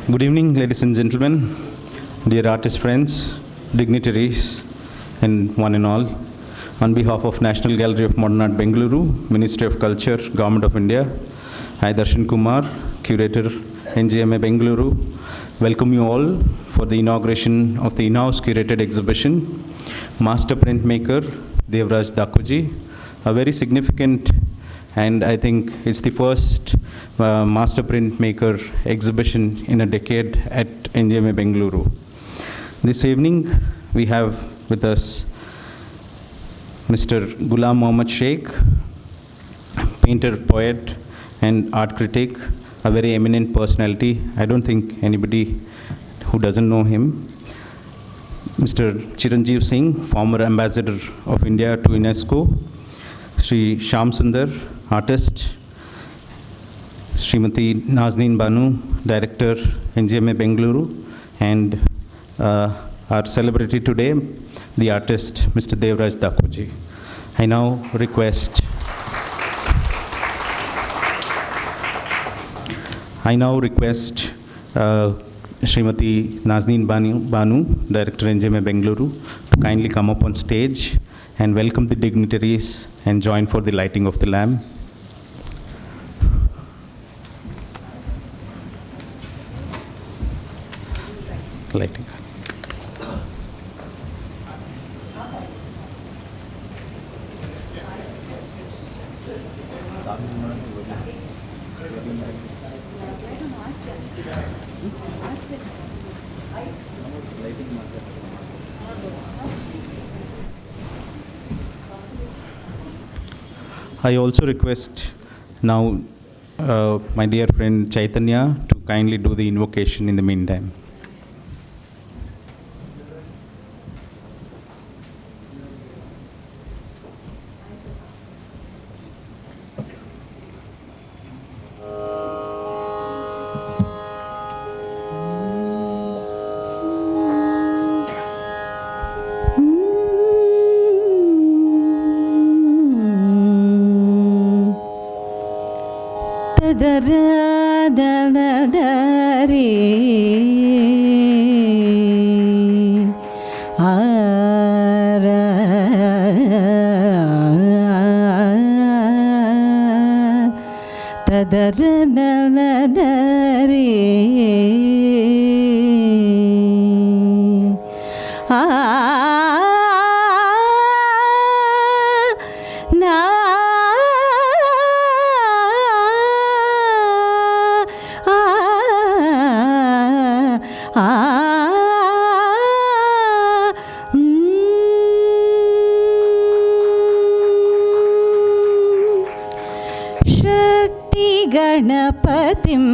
Good evening, ladies and gentlemen, dear artist friends, dignitaries, and one and all. On behalf of National Gallery of Modern Art, Bengaluru, Ministry of Culture, Government of India, I, Darshan Kumar, Curator, NGMA Bengaluru, welcome you all for the inauguration of the in-house curated exhibition, Master Printmaker Devraj Dakoji, a very significant, and I think it's the first master printmaker exhibition in a decade at NGMA Bengaluru. This evening, we have with us Mr. Ghulam Mohammed Sheikh, painter, poet, and art critic, a very eminent personality. I don't think anybody who doesn't know him. Mr. Chiranjiv Singh, former ambassador of India to UNESCO. Shri Sham Sunder, artist. Srimati Nazneen Banu, director, NGMA Bengaluru. And our celebrity today, the artist, Mr. Devraj Dakoji. I now request Srimati Nazneen Banu, Director NGMA Bengaluru, to kindly come up on stage and welcome the dignitaries and join for the lighting of the lamp. Lighting. I also request now my dear friend Chaitanya to kindly do the invocation in the meantime. गणपतिं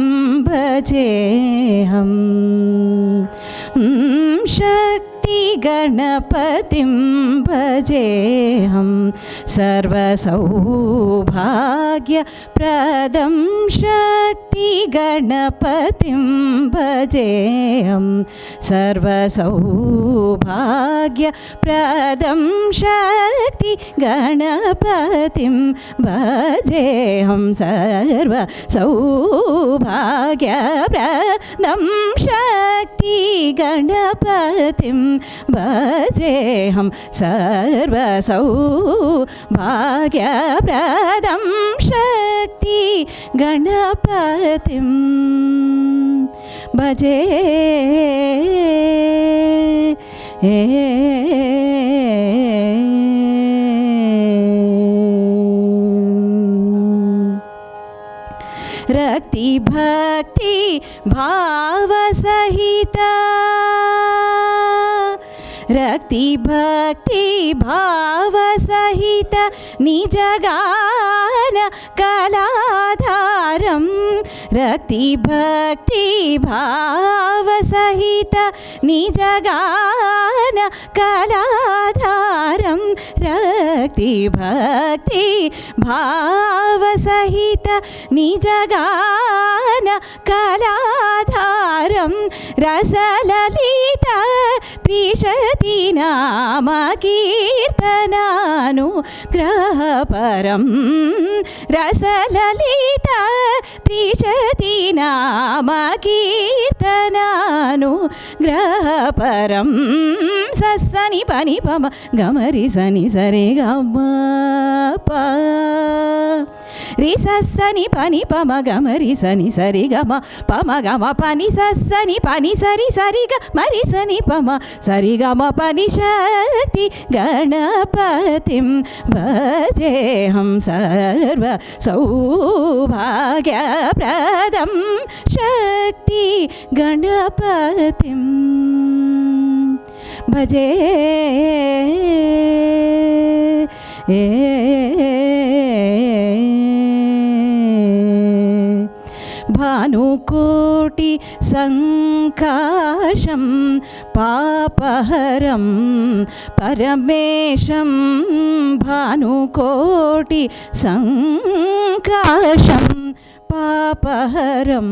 भजेऽहं शक्ति गणपतिं भजेऽहं सर्वसौभाग्यप्रदं शक्ति गणपतिं भजेऽहं सर्वसौभाग्यप्रदं शक्ति गणपतिं भजेऽहं सर्वसौभाग्यप्रदं शक्ति गणपतिं भजेऽहं सर्वसौभाग्यप्रदं शक्ति गणपतिं भजे रक्ति भक्ति भाव सहिता रक्ति भक्ति भाव सहित निज गान कलाधारं रक्ति भक्ति भाव सहित निज गान कलाधारं रक्ति भक्ति भाव सहित निज गान कलाधारं रसललित त्रिशति नाम कीर्तनानुग्रहपरं रसललिता त्रिशति नाम कीर्तनानुग्रहपरं सनि पनि पम गमरि सनि सरे गम प रि सनि पनि पम गमरि सनि सरि गम पम गम पनि सनि पनि सरि सरि ग मरि सनि पम सरि गम पनि शक्ति गणपतिं भजेऽहं सर्व सौभाग्यप्रदं शक्ति गणपतिं भजे भानुकोटि संकाशं पापहरं परमेशं भानुकोटि संकाशं पापहरं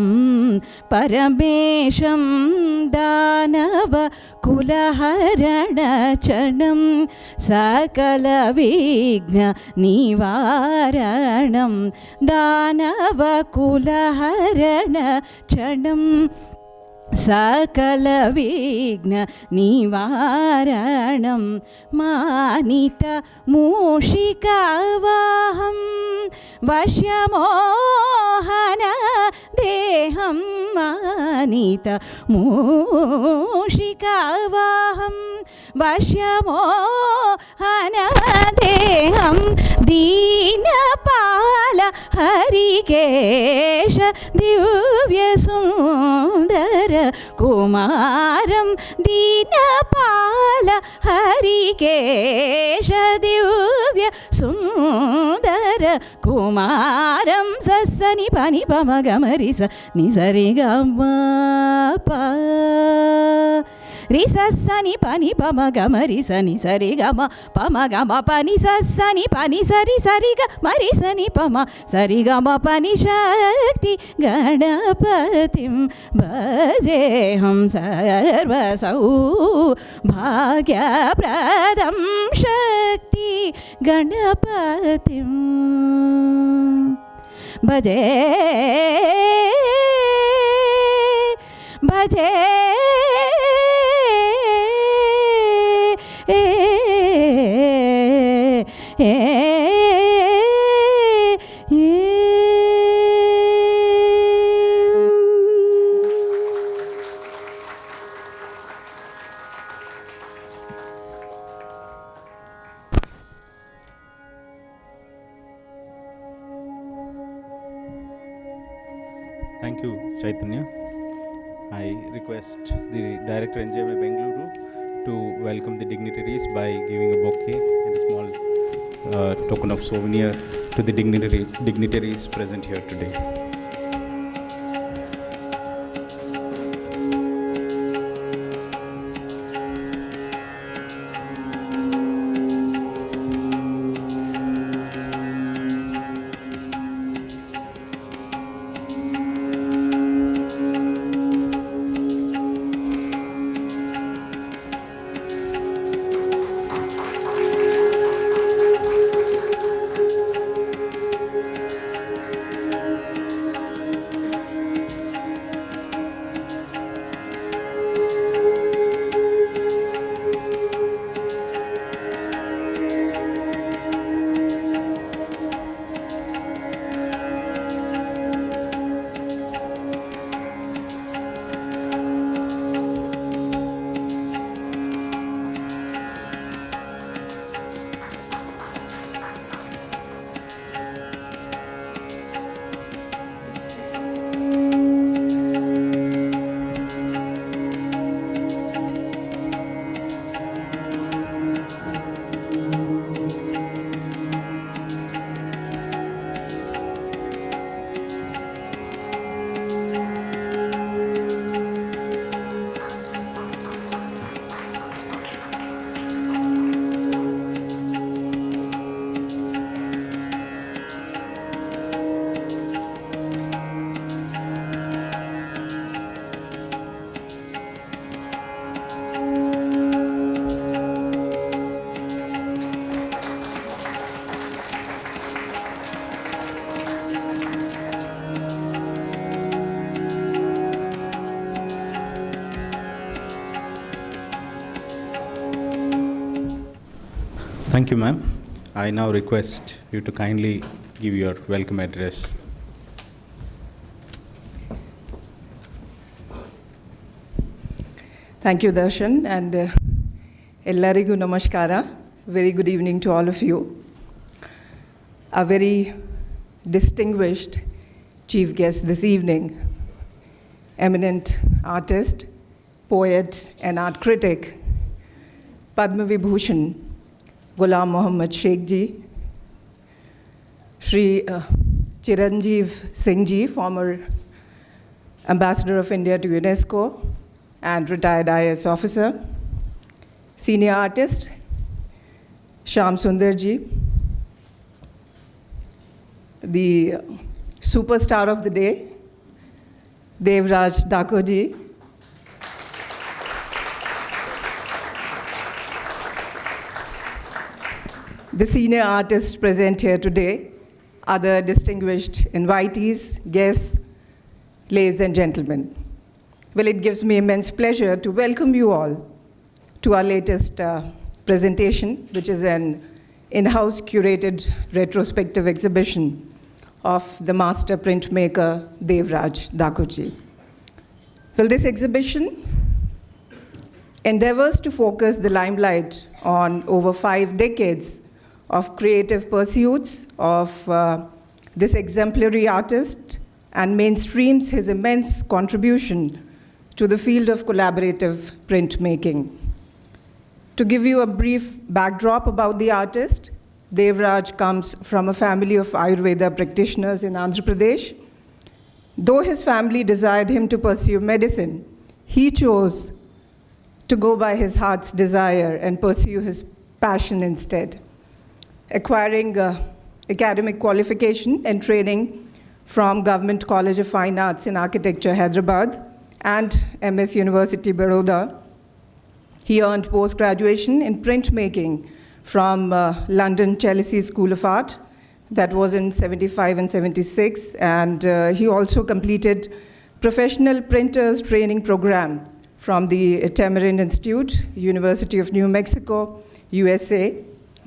परमेशं दानव कुलहरणचनं सकलविघ्न निवारणं दानव कुलहरणचनं सकलविघ्न निवारणं मानित मूषिकावाहं वश्यमोहन देहं मानित मूषिकावाहं वश्यमोहन देहं दीनपाल हरिकेश दिव्यसुन्दर कुमारं दीनपाल हरिकेश दिव्य सुन्दर कुमारं सनि पनि पम गमरि स नि सरि गम प रि सनि पनि पम गमरि सनि सरि गम पम गम पनि सनि पनि सरि सरि ग मरि सनि पम सरि गम पनि शक्ति गणपतिं भजेऽहं सर्व सौभाग्यप्रदं शक्ति गणपतिं भजे भजे Thank you, Chaitanya. I request the Director NGMA Bengaluru to welcome the dignitaries by giving a bouquet and a small token of souvenir to the dignitaries present here today. Thank you, ma'am. I now request you to kindly give your welcome address. Thank you, Darshan, and ellarigu namaskara. Very good evening to all of you. A very distinguished chief guest this evening, eminent artist, poet, and art critic, Padma Vibhushan, Ghulam Mohammed Sheikh ji, Shri Chiranjiv Singh ji, former Ambassador of India to UNESCO and retired IAS officer, senior artist, Sham Sunder ji, the superstar of the day, Devraj Dakoji, the senior artists present here today, other distinguished invitees, guests, ladies and gentlemen. Well, it gives me immense pleasure to welcome you all to our latest presentation, which is an in-house curated retrospective exhibition of the master printmaker Devraj Dakoji. Well, this exhibition endeavors to focus the limelight on over 5 decades of creative pursuits of this exemplary artist and mainstreams his immense contribution to the field of collaborative printmaking. To give you a brief backdrop about the artist, Devraj comes from a family of Ayurveda practitioners in Andhra Pradesh. Though his family desired him to pursue medicine, he chose to go by his heart's desire and pursue his passion instead, acquiring academic qualification and training from Government College of Fine Arts in Architecture, Hyderabad, and MS University, Baroda. He earned post-graduation in printmaking from London Chelsea School of Art. That was in 75 and 76. And he also completed professional printers training program from the Tamarind Institute, University of New Mexico, USA,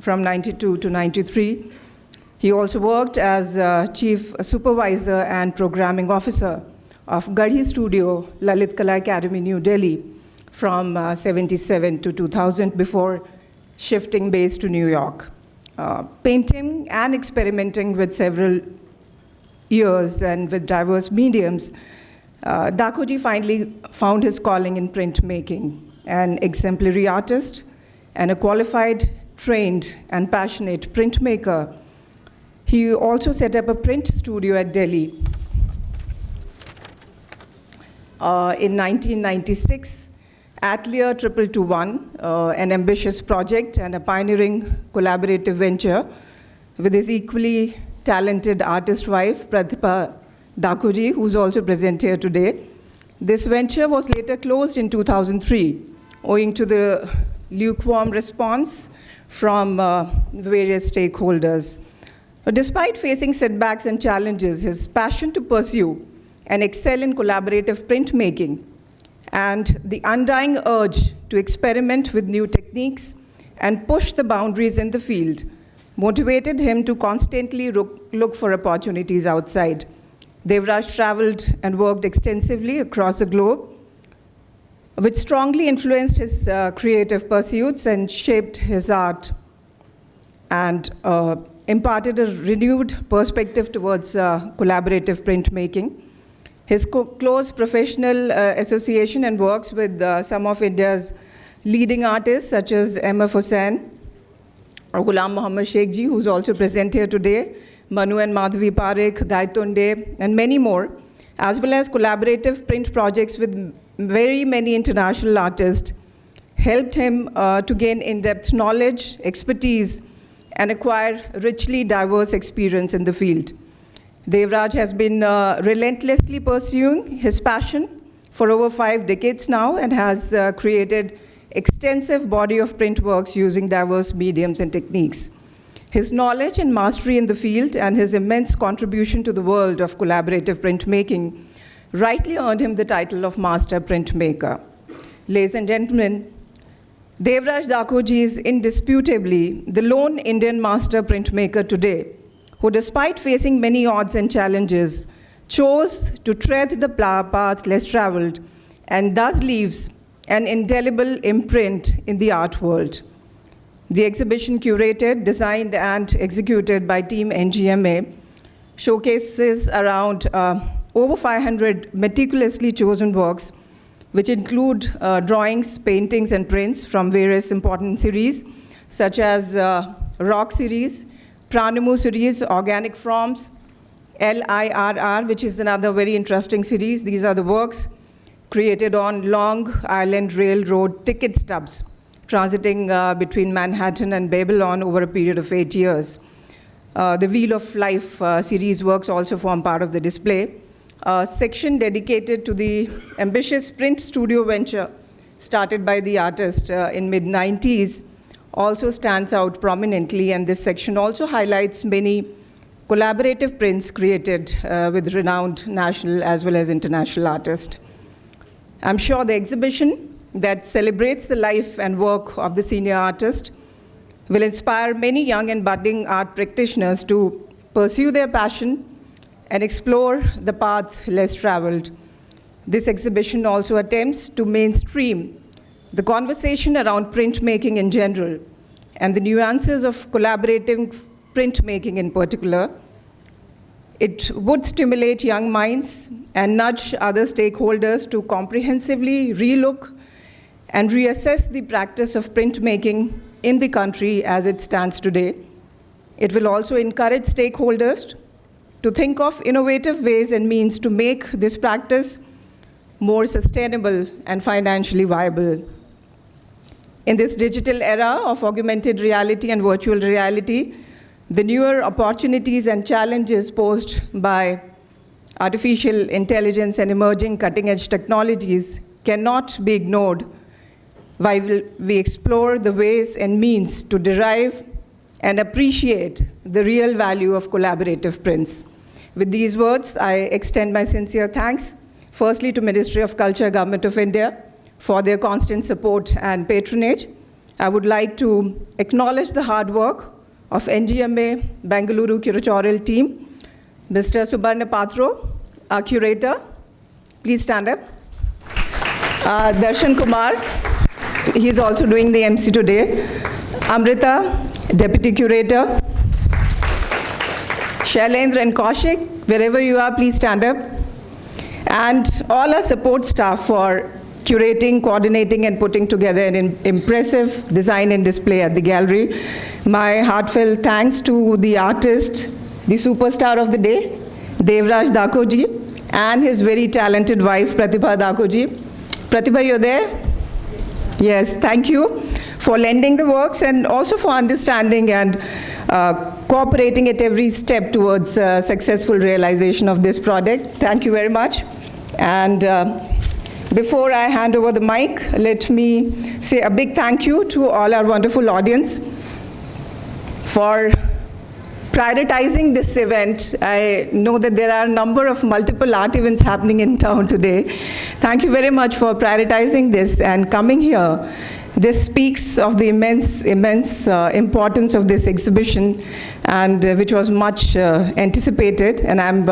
from 92 to 93. He also worked as chief supervisor and programming officer of Garhi Studio, Lalit Kala Academy, New Delhi, from 77 to 2000 before shifting base to New York. Painting and experimenting with several years and with diverse mediums, Dakoji finally found his calling in printmaking. An exemplary artist and a qualified, trained, and passionate printmaker, he also set up a print studio at Delhi. In 1996, Atelier 221, an ambitious project and a pioneering collaborative venture with his equally talented artist wife, Pratibha Dakoji, who's also present here today. This venture was later closed in 2003, owing to the lukewarm response from various stakeholders. But despite facing setbacks and challenges, his passion to pursue and excel in collaborative printmaking and the undying urge to experiment with new techniques and push the boundaries in the field motivated him to constantly look for opportunities outside. Devraj traveled and worked extensively across the globe, which strongly influenced his creative pursuits and shaped his art and imparted a renewed perspective towards collaborative printmaking. His close professional association and works with some of India's leading artists such as M.F. Hussain, Ghulam Mohammed Sheikh ji, who's also present here today, Manu and Madhavi Parekh, Gaitonde, and many more, as well as collaborative print projects with very many international artists, helped him to gain in-depth knowledge, expertise, and acquire richly diverse experience in the field. Devraj has been relentlessly pursuing his passion for over 5 decades now and has created extensive body of print works using diverse mediums and techniques. His knowledge and mastery in the field and his immense contribution to the world of collaborative printmaking rightly earned him the title of Master Printmaker. Ladies and gentlemen, Devraj Dakoji is indisputably the lone Indian master printmaker today, who, despite facing many odds and challenges, chose to tread the path less traveled and thus leaves an indelible imprint in the art world. The exhibition, curated, designed, and executed by Team NGMA, showcases around over 500 meticulously chosen works, which include drawings, paintings, and prints from various important series, such as Rock series, Pranamu series, Organic Forms, LIRR, which is another very interesting series. These are the works created on Long Island Railroad ticket stubs, transiting between Manhattan and Babylon over a period of 8 years. The Wheel of Life series works also form part of the display. A section dedicated to the ambitious print studio venture started by the artist in mid-90s also stands out prominently, and this section also highlights many collaborative prints created with renowned national as well as international artists. I'm sure the exhibition that celebrates the life and work of the senior artist will inspire many young and budding art practitioners to pursue their passion and explore the path less traveled. This exhibition also attempts to mainstream the conversation around printmaking in general and the nuances of collaborative printmaking in particular. It would stimulate young minds and nudge other stakeholders to comprehensively relook and reassess the practice of printmaking in the country as it stands today. It will also encourage stakeholders to think of innovative ways and means to make this practice more sustainable and financially viable. In this digital era of augmented reality and virtual reality, the newer opportunities and challenges posed by artificial intelligence and emerging cutting-edge technologies cannot be ignored while we explore the ways and means to derive and appreciate the real value of collaborative prints. With these words, I extend my sincere thanks, firstly to Ministry of Culture, Government of India, for their constant support and patronage. I would like to acknowledge the hard work of NGMA Bengaluru curatorial team, Mr. Subarna Patro, our curator. Please stand up. Darshan Kumar, he's also doing the MC today. Amrita, deputy curator. Shailendra and Kaushik, wherever you are, please stand up. And all our support staff for curating, coordinating, and putting together an impressive design and display at the gallery. My heartfelt thanks to the artist, the superstar of the day, Devraj Dakoji, and his very talented wife, Pratibha Dakoji. Pratibha, you're there? Yes, thank you for lending the works and also for understanding and cooperating at every step towards successful realization of this project. Thank you very much. And before I hand over the mic, let me say a big thank you to all our wonderful audience for prioritizing this event. I know that there are a number of multiple art events happening in town today. Thank you very much for prioritizing this and coming here. This speaks of the immense importance of this exhibition, and which was much anticipated. And I'm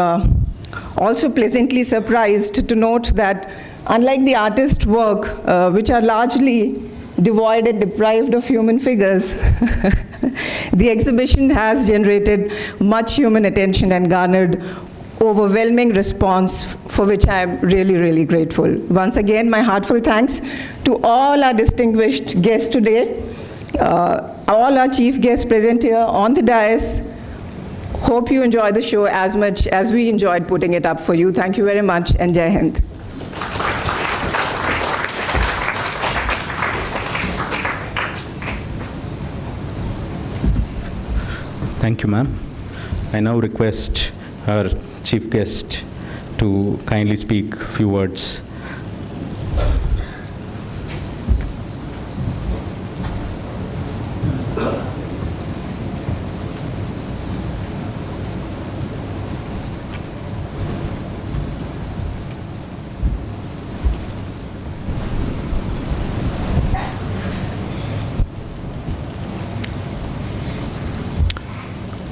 also pleasantly surprised to note that unlike the artist's work, which are largely devoid and deprived of human figures, the exhibition has generated much human attention and garnered overwhelming response, for which I am really, really grateful. Once again, my heartfelt thanks to all our distinguished guests today, all our chief guests present here on the dais. Hope you enjoy the show as much as we enjoyed putting it up for you. Thank you very much, and Jai Hind. Thank you, ma'am. I now request our chief guest to kindly speak a few words.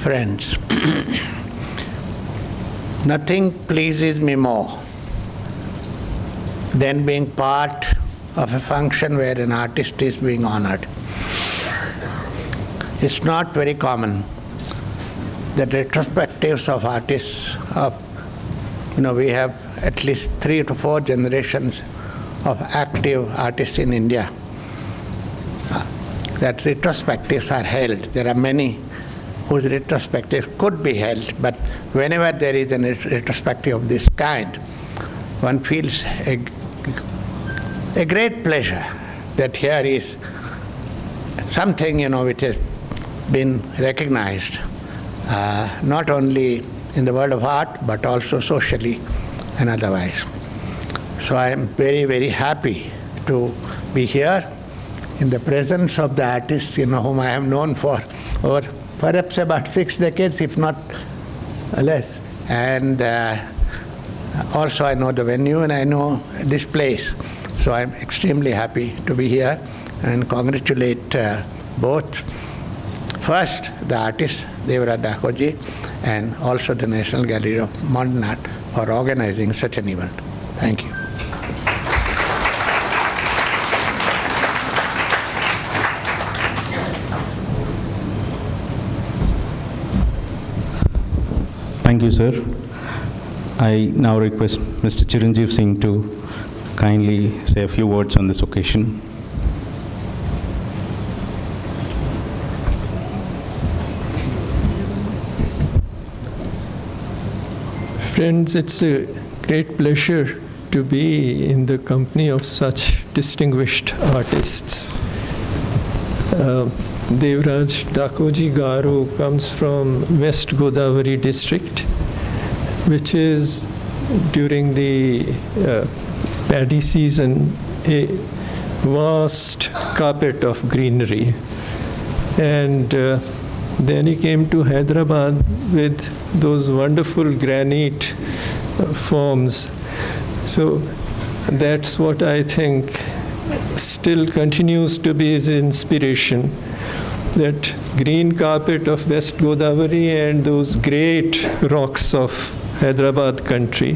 friends, nothing pleases me more than being part of a function where an artist is being honored. It's not very common that retrospectives of artists, we have at least 3 to 4 generations of active artists in India, that retrospectives are held. There are many whose retrospectives could be held, but whenever there is a retrospective of this kind, one feels a great pleasure that here is something, which has been recognized, not only in the world of art, but also socially and otherwise. So I am very, very happy to be here in the presence of the artists, whom I have known for over perhaps about 6 decades, if not less. And also I know the venue and I know this place. So I'm extremely happy to be here and congratulate both, first the artist Devraj Dakoji and also the National Gallery of Modern Art for organizing such an event. Thank you. Thank you, sir. I now request Mr. Chiranjiv Singh to kindly say a few words on this occasion. Friends, it's a great pleasure to be in the company of such distinguished artists. Devraj Dakoji Garu comes from West Godavari district, which is during the paddy season a vast carpet of greenery. And then he came to Hyderabad with those wonderful granite forms. So that's what I think still continues to be his inspiration. That green carpet of West Godavari and those great rocks of Hyderabad country.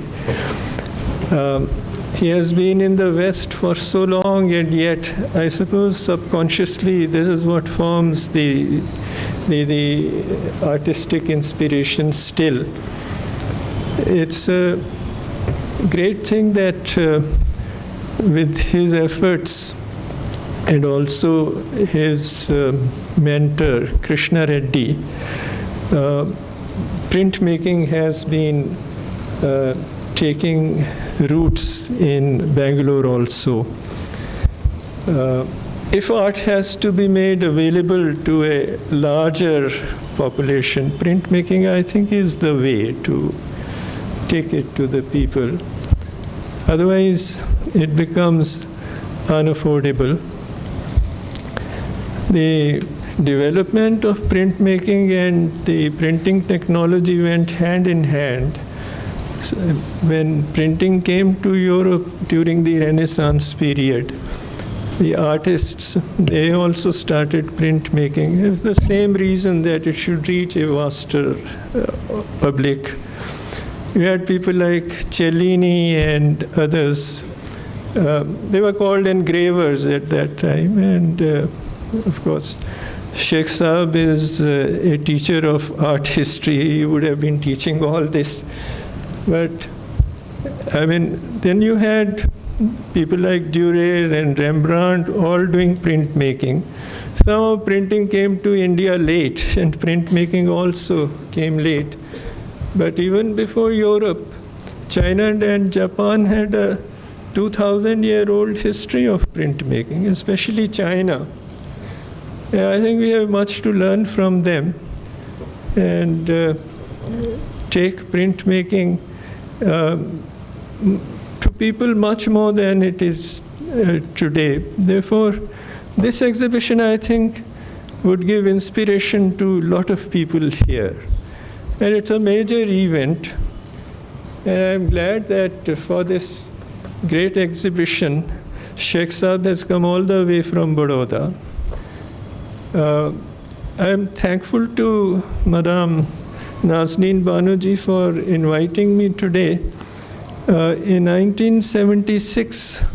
He has been in the West for so long, and yet I suppose subconsciously this is what forms the artistic inspiration still. It's a great thing that with his efforts and also his mentor, Krishna Reddy, printmaking has been taking roots in Bangalore also. If art has to be made available to a larger population, printmaking, I think, is the way to take it to the people. Otherwise, it becomes unaffordable. The development of printmaking and the printing technology went hand in hand. So when printing came to Europe during the Renaissance period, the artists, they also started printmaking. It's the same reason that it should reach a vaster public. You had people like Cellini and others. They were called engravers at that time. And of course, Sheikh Saab is a teacher of art history. He would have been teaching all this. But, then you had people like Durer and Rembrandt all doing printmaking. Somehow printing came to India late, and printmaking also came late. But even before Europe, China and Japan had a 2,000-year-old history of printmaking, especially China. I think we have much to learn from them and take printmaking to people much more than it is today. Therefore, this exhibition, I think, would give inspiration to a lot of people here. And it's a major event. And I'm glad that for this great exhibition, Sheikh Saab has come all the way from Baroda. I'm thankful to Madam Nazneen Banerjee for inviting me today. In 1976,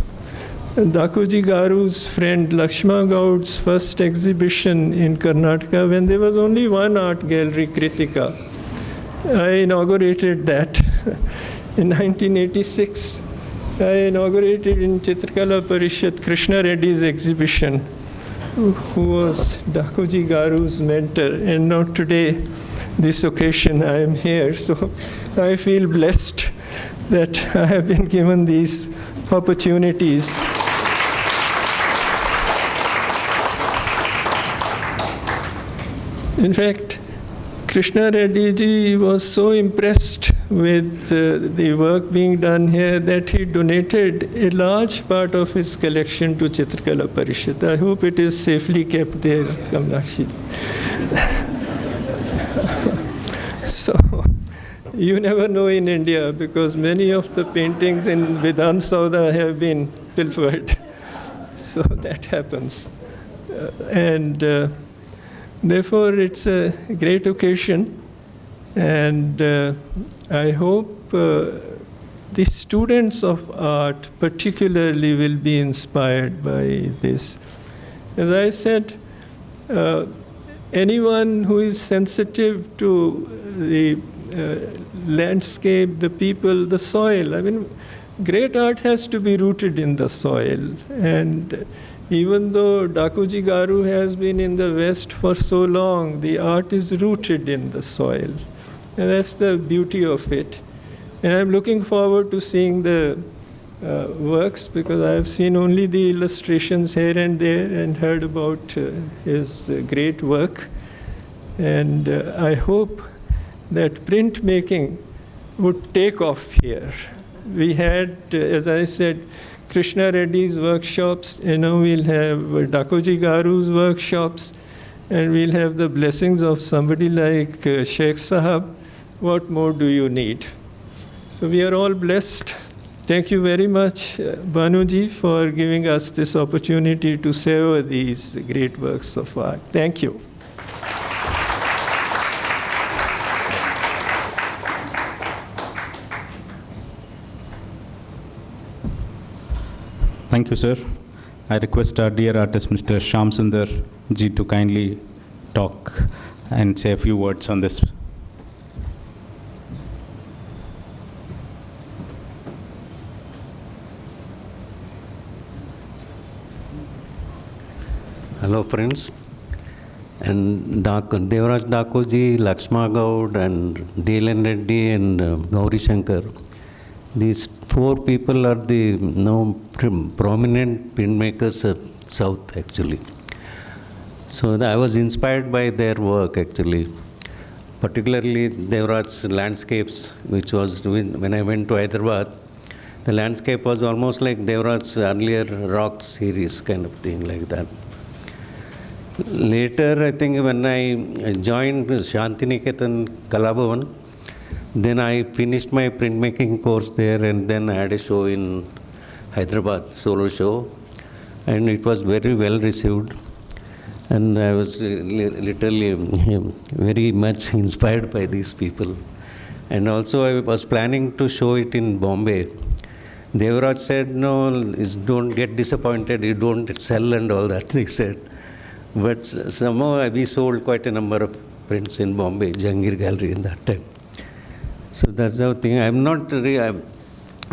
Dakoji Garu's friend Lakshma Gaud's first exhibition in Karnataka, when there was only one art gallery, Kritika, I inaugurated that. In 1986, I inaugurated in Chitrakala Parishad Krishna Reddy's exhibition, who was Dakoji Garu's mentor. And now today, this occasion, I am here. So I feel blessed that I have been given these opportunities. In fact, Krishna Reddy ji was so impressed with the work being done here that he donated a large part of his collection to Chitrakala Parishad. I hope it is safely kept there, Kamlakshi ji. So, you never know in India, because many of the paintings in Vidhan Sauda have been pilfered. So that happens. Therefore, it's a great occasion, and I hope the students of art particularly will be inspired by this. As I said, anyone who is sensitive to the landscape, the people, the soil, I mean, great art has to be rooted in the soil. And even though Dakoji Garu has been in the West for so long, the art is rooted in the soil. And that's the beauty of it. And I'm looking forward to seeing the works, because I have seen only the illustrations here and there and heard about his great work. And I hope that printmaking would take off here. We had, as I said, Krishna Reddy's workshops, and now we'll have Dakoji Garu's workshops, and we'll have the blessings of somebody like Sheikh Sahab. What more do you need? So we are all blessed. Thank you very much, Banuji, for giving us this opportunity to savor these great works of art. Thank you. Thank you, sir. I request our dear artist, Mr. Sham Sunder ji, to kindly talk and say a few words on this. Hello, friends. And Devraj Dakoji, Lakshma Gaud, and Deelan Reddy, and Gauri Shankar. These four people are the prominent printmakers of South, actually. So I was inspired by their work, actually. Particularly Devraj's landscapes, which was when I went to Hyderabad. The landscape was almost like Devraj's earlier rock series, kind of thing, like that. Later, I think when I joined Shantiniketan Kalabhavan, then I finished my printmaking course there, and then I had a show in Hyderabad, solo show, and it was very well received. And I was literally very much inspired by these people. And also I was planning to show it in Bombay. Devraj said, no, don't get disappointed, you don't sell and all that, he said. But somehow we sold quite a number of prints in Bombay, Jahangir Gallery in that time. So that's the thing. I'm not really,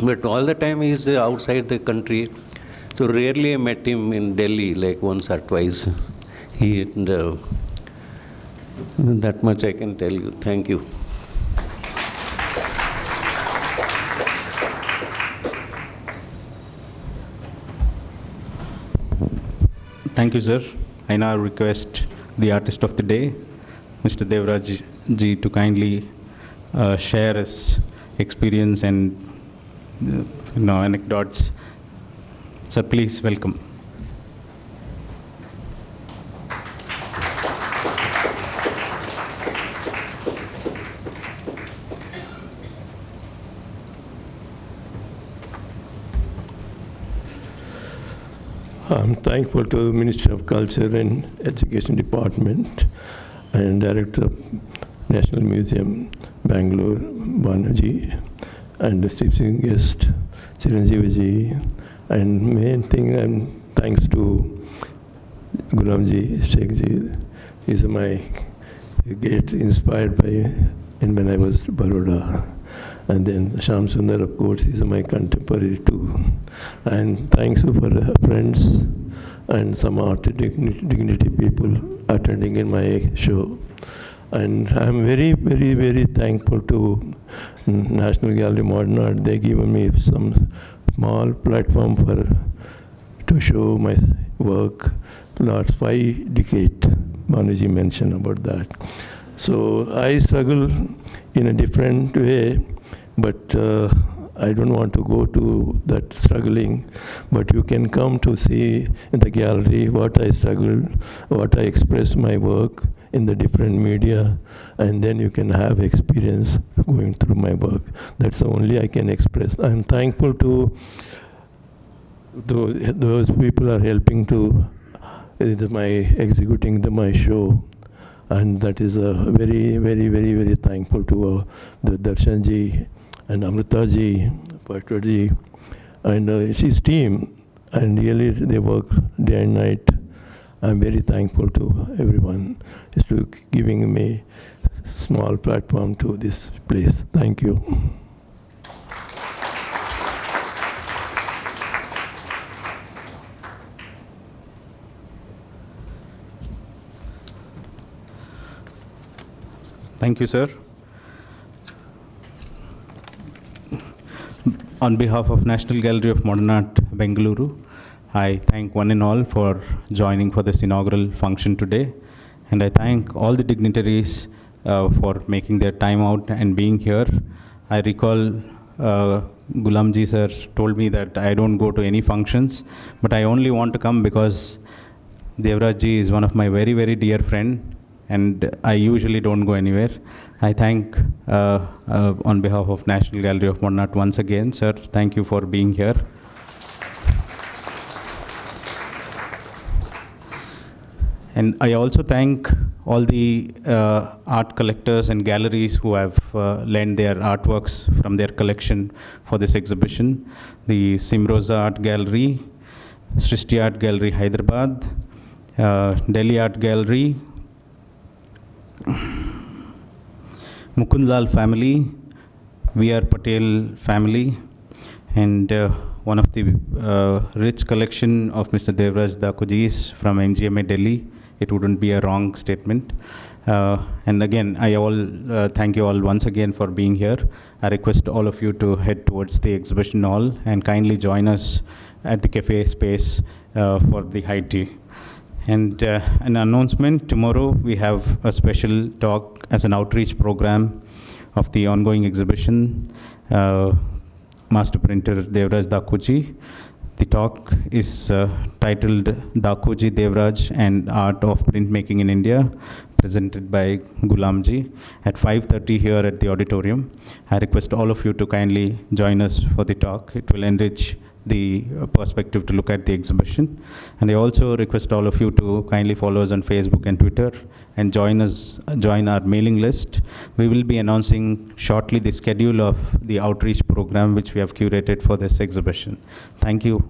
but all the time he's outside the country. So rarely I met him in Delhi, like once or twice. That much I can tell you. Thank you. Thank you, sir. I now request the artist of the day, Mr. Devraj ji, to kindly share his experience and anecdotes. Sir, please welcome. I'm thankful to Ministry of Culture and Education Department and Director of National Museum, Bangalore, Banerjee, and the Chief Guest Chiranjiv ji. And main thing, I'm thanks to Ghulam Sheikh ji. He's my get inspired by when I was Baroda. And then Sham Sunder, of course, is my contemporary too. And thanks to for friends and some art dignity people attending in my show. And I'm very, very, very thankful to National Gallery Modern Art. They given me some small platform to show my work last 5 decades. Banerjee mentioned about that. So I struggle in a different way, but I don't want to go to that struggling. But you can come to see in the gallery what I struggled, what I express my work in the different media, and then you can have experience going through my work. That's the only I can express. I'm thankful to those people are helping to executing my show. And that is very, very, very, very thankful to the Darshan ji and Amrita ji, Patwa ji, and his team. And really, they work day and night. I'm very thankful to everyone for giving me small platform to this place. Thank you. Thank you, sir. On behalf of National Gallery of Modern Art, Bengaluru, I thank one and all for joining for this inaugural function today. And I thank all the dignitaries for making their time out and being here. I recall Ghulam ji sir told me that I don't go to any functions, but I only want to come because Devraj ji is one of my very, very dear friend. And I usually don't go anywhere. I thank, on behalf of National Gallery of Modern Art once again, sir, thank you for being here. And I also thank all the art collectors and galleries who have lent their artworks from their collection for this exhibition. The Simrosa Art Gallery, Srishti Art Gallery, Hyderabad, Delhi Art Gallery, Mukundlal family, V.R. Patel family, and one of the rich collection of Mr. Devraj Dakoji's from NGMA Delhi. It wouldn't be a wrong statement. And again, I thank you all once again for being here. I request all of you to head towards the exhibition hall and kindly join us at the cafe space for the high tea. And an announcement, tomorrow we have a special talk as an outreach program of the ongoing exhibition, Master Printer Devraj Dakoji. The talk is titled Dakoji Devraj and Art of Printmaking in India, presented by Ghulam ji at 5:30 here at the auditorium. I request all of you to kindly join us for the talk. It will enrich the perspective to look at the exhibition. And I also request all of you to kindly follow us on Facebook and Twitter and join our mailing list. We will be announcing shortly the schedule of the outreach program which we have curated for this exhibition. Thank you.